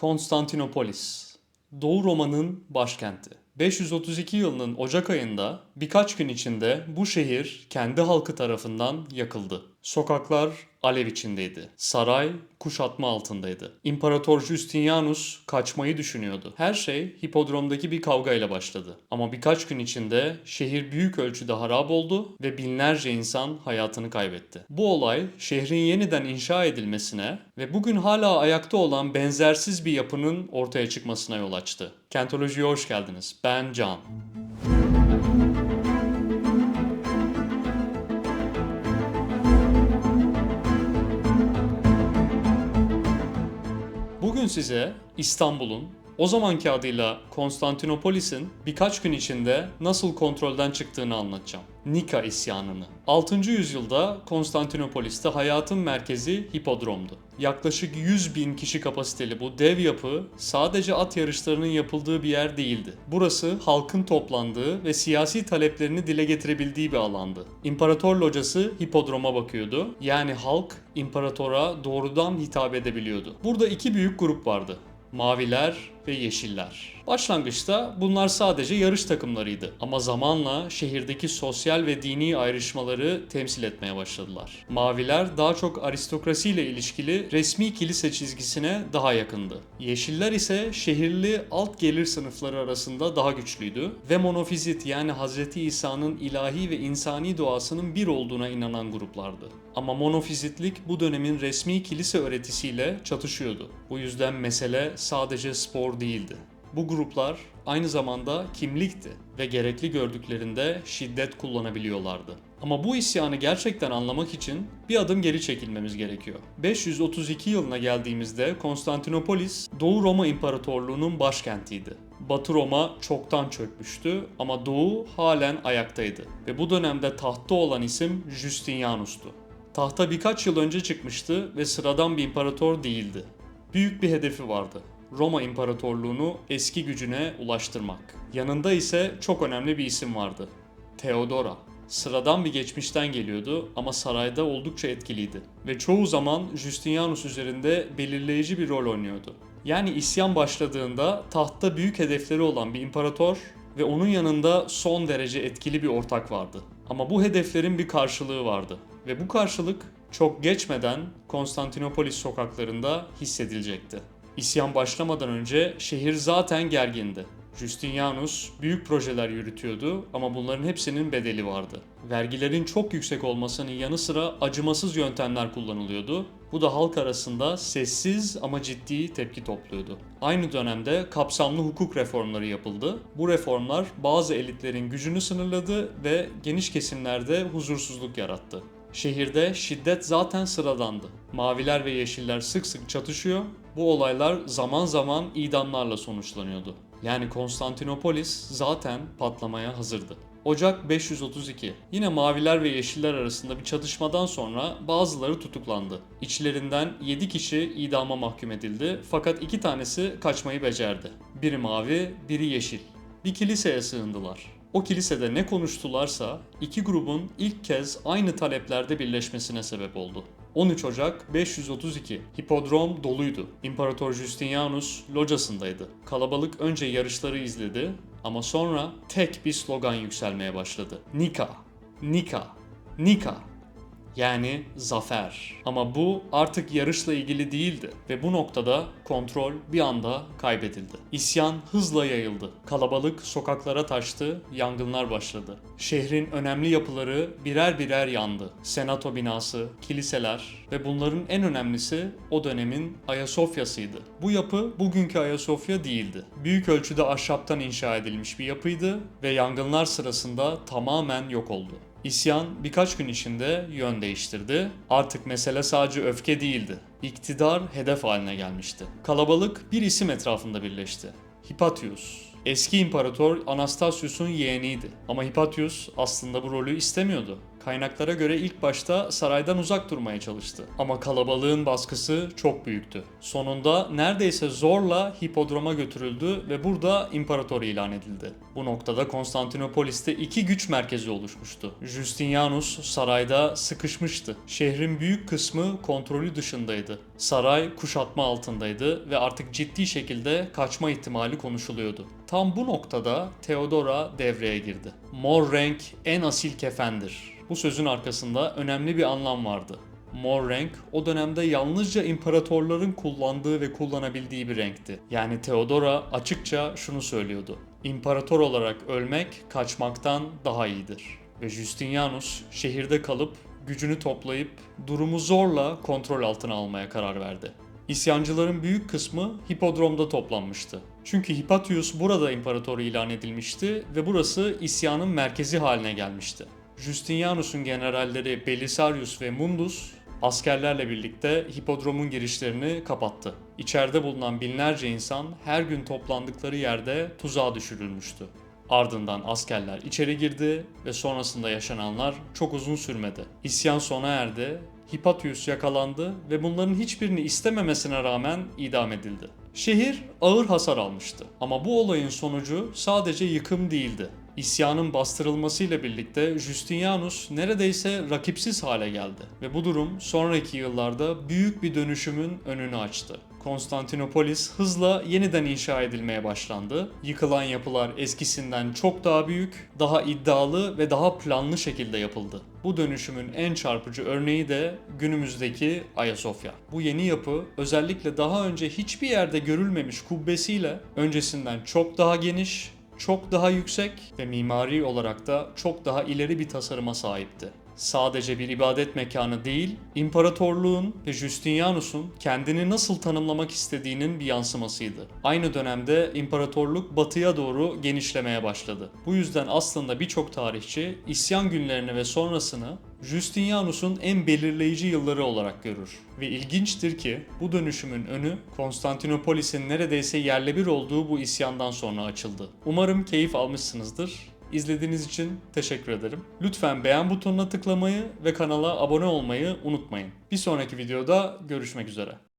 Konstantinopolis, Doğu Roma'nın başkenti. 532 yılının Ocak ayında birkaç gün içinde bu şehir kendi halkı tarafından yakıldı. Sokaklar alev içindeydi. Saray kuşatma altındaydı. İmparator Justinianus kaçmayı düşünüyordu. Her şey hipodromdaki bir kavgayla başladı. Ama birkaç gün içinde şehir büyük ölçüde harap oldu ve binlerce insan hayatını kaybetti. Bu olay şehrin yeniden inşa edilmesine ve bugün hala ayakta olan benzersiz bir yapının ortaya çıkmasına yol açtı. Kentoloji'ye hoş geldiniz. Ben Can. Bugün size İstanbul'un, o zamanki adıyla Konstantinopolis'in birkaç gün içinde nasıl kontrolden çıktığını anlatacağım. Nika isyanını. 6. yüzyılda Konstantinopolis'te hayatın merkezi hipodromdu. Yaklaşık 100 bin kişi kapasiteli bu dev yapı sadece at yarışlarının yapıldığı bir yer değildi. Burası halkın toplandığı ve siyasi taleplerini dile getirebildiği bir alandı. İmparator locası hipodroma bakıyordu. Yani halk imparatora doğrudan hitap edebiliyordu. Burada iki büyük grup vardı. Maviler ve Yeşiller. Başlangıçta bunlar sadece yarış takımlarıydı ama zamanla şehirdeki sosyal ve dini ayrışmaları temsil etmeye başladılar. Maviler daha çok aristokrasiyle ilişkili resmi kilise çizgisine daha yakındı. Yeşiller ise şehirli alt gelir sınıfları arasında daha güçlüydü ve monofizit yani Hz. İsa'nın ilahi ve insani doğasının bir olduğuna inanan gruplardı. Ama monofizitlik bu dönemin resmi kilise öğretisiyle çatışıyordu. Bu yüzden mesele sadece spor değildi. Bu gruplar aynı zamanda kimlikti ve gerekli gördüklerinde şiddet kullanabiliyorlardı. Ama bu isyanı gerçekten anlamak için bir adım geri çekilmemiz gerekiyor. 532 yılına geldiğimizde Konstantinopolis, Doğu Roma İmparatorluğu'nun başkentiydi. Batı Roma çoktan çökmüştü ama Doğu halen ayaktaydı ve bu dönemde tahtta olan isim Justinianus'tu. Tahta birkaç yıl önce çıkmıştı ve sıradan bir imparator değildi. Büyük bir hedefi vardı. Roma İmparatorluğunu eski gücüne ulaştırmak. Yanında ise çok önemli bir isim vardı. Theodora. Sıradan bir geçmişten geliyordu ama sarayda oldukça etkiliydi. Ve çoğu zaman Justinianus üzerinde belirleyici bir rol oynuyordu. Yani isyan başladığında tahtta büyük hedefleri olan bir imparator ve onun yanında son derece etkili bir ortak vardı. Ama bu hedeflerin bir karşılığı vardı. Ve bu karşılık çok geçmeden Konstantinopolis sokaklarında hissedilecekti. İsyan başlamadan önce şehir zaten gergindi. Justinianus büyük projeler yürütüyordu ama bunların hepsinin bedeli vardı. Vergilerin çok yüksek olmasının yanı sıra acımasız yöntemler kullanılıyordu. Bu da halk arasında sessiz ama ciddi tepki topluyordu. Aynı dönemde kapsamlı hukuk reformları yapıldı. Bu reformlar bazı elitlerin gücünü sınırladı ve geniş kesimlerde huzursuzluk yarattı. Şehirde şiddet zaten sıradandı. Maviler ve yeşiller sık sık çatışıyor. Bu olaylar zaman zaman idamlarla sonuçlanıyordu. Yani Konstantinopolis zaten patlamaya hazırdı. Ocak 532. Yine maviler ve yeşiller arasında bir çatışmadan sonra bazıları tutuklandı. İçlerinden 7 kişi idama mahkum edildi fakat 2 tanesi kaçmayı becerdi. Biri mavi, biri yeşil. Bir kiliseye sığındılar. O kilisede ne konuştularsa iki grubun ilk kez aynı taleplerde birleşmesine sebep oldu. 13 Ocak 532. Hipodrom doluydu. İmparator Justinianus locasındaydı. Kalabalık önce yarışları izledi ama sonra tek bir slogan yükselmeye başladı. Nika, Nika, Nika. Yani zafer. Ama bu artık yarışla ilgili değildi ve bu noktada kontrol bir anda kaybedildi. İsyan hızla yayıldı. Kalabalık sokaklara taştı, yangınlar başladı. Şehrin önemli yapıları birer birer yandı. Senato binası, kiliseler ve bunların en önemlisi o dönemin Ayasofya'sıydı. Bu yapı bugünkü Ayasofya değildi. Büyük ölçüde ahşaptan inşa edilmiş bir yapıydı ve yangınlar sırasında tamamen yok oldu. İsyan birkaç gün içinde yön değiştirdi. Artık mesele sadece öfke değildi. İktidar hedef haline gelmişti. Kalabalık bir isim etrafında birleşti. Hypatius. Eski imparator Anastasius'un yeğeniydi. Ama Hypatius aslında bu rolü istemiyordu. Kaynaklara göre ilk başta saraydan uzak durmaya çalıştı. Ama kalabalığın baskısı çok büyüktü. Sonunda neredeyse zorla hipodroma götürüldü ve burada imparator ilan edildi. Bu noktada Konstantinopolis'te iki güç merkezi oluşmuştu. Justinianus sarayda sıkışmıştı. Şehrin büyük kısmı kontrolü dışındaydı. Saray kuşatma altındaydı ve artık ciddi şekilde kaçma ihtimali konuşuluyordu. Tam bu noktada Theodora devreye girdi. Mor renk en asil kefendir. Bu sözün arkasında önemli bir anlam vardı. Mor renk o dönemde yalnızca imparatorların kullandığı ve kullanabildiği bir renkti. Yani Theodora açıkça şunu söylüyordu. İmparator olarak ölmek kaçmaktan daha iyidir. Ve Justinianus şehirde kalıp gücünü toplayıp durumu zorla kontrol altına almaya karar verdi. İsyancıların büyük kısmı hipodromda toplanmıştı. Çünkü Hypatius burada imparator ilan edilmişti ve burası isyanın merkezi haline gelmişti. Justinianus'un generalleri Belisarius ve Mundus askerlerle birlikte hipodromun girişlerini kapattı. İçeride bulunan binlerce insan her gün toplandıkları yerde tuzağa düşürülmüştü. Ardından askerler içeri girdi ve sonrasında yaşananlar çok uzun sürmedi. İsyan sona erdi, Hypatius yakalandı ve bunların hiçbirini istememesine rağmen idam edildi. Şehir ağır hasar almıştı ama bu olayın sonucu sadece yıkım değildi. İsyanın bastırılmasıyla birlikte Justinianus neredeyse rakipsiz hale geldi ve bu durum sonraki yıllarda büyük bir dönüşümün önünü açtı. Konstantinopolis hızla yeniden inşa edilmeye başlandı. Yıkılan yapılar eskisinden çok daha büyük, daha iddialı ve daha planlı şekilde yapıldı. Bu dönüşümün en çarpıcı örneği de günümüzdeki Ayasofya. Bu yeni yapı özellikle daha önce hiçbir yerde görülmemiş kubbesiyle öncesinden çok daha geniş, çok daha yüksek ve mimari olarak da çok daha ileri bir tasarıma sahipti. Sadece bir ibadet mekanı değil, imparatorluğun ve Justinianus'un kendini nasıl tanımlamak istediğinin bir yansımasıydı. Aynı dönemde imparatorluk batıya doğru genişlemeye başladı. Bu yüzden aslında birçok tarihçi isyan günlerini ve sonrasını Justinianus'un en belirleyici yılları olarak görür. Ve ilginçtir ki bu dönüşümün önü Konstantinopolis'in neredeyse yerle bir olduğu bu isyandan sonra açıldı. Umarım keyif almışsınızdır. İzlediğiniz için teşekkür ederim. Lütfen beğen butonuna tıklamayı ve kanala abone olmayı unutmayın. Bir sonraki videoda görüşmek üzere.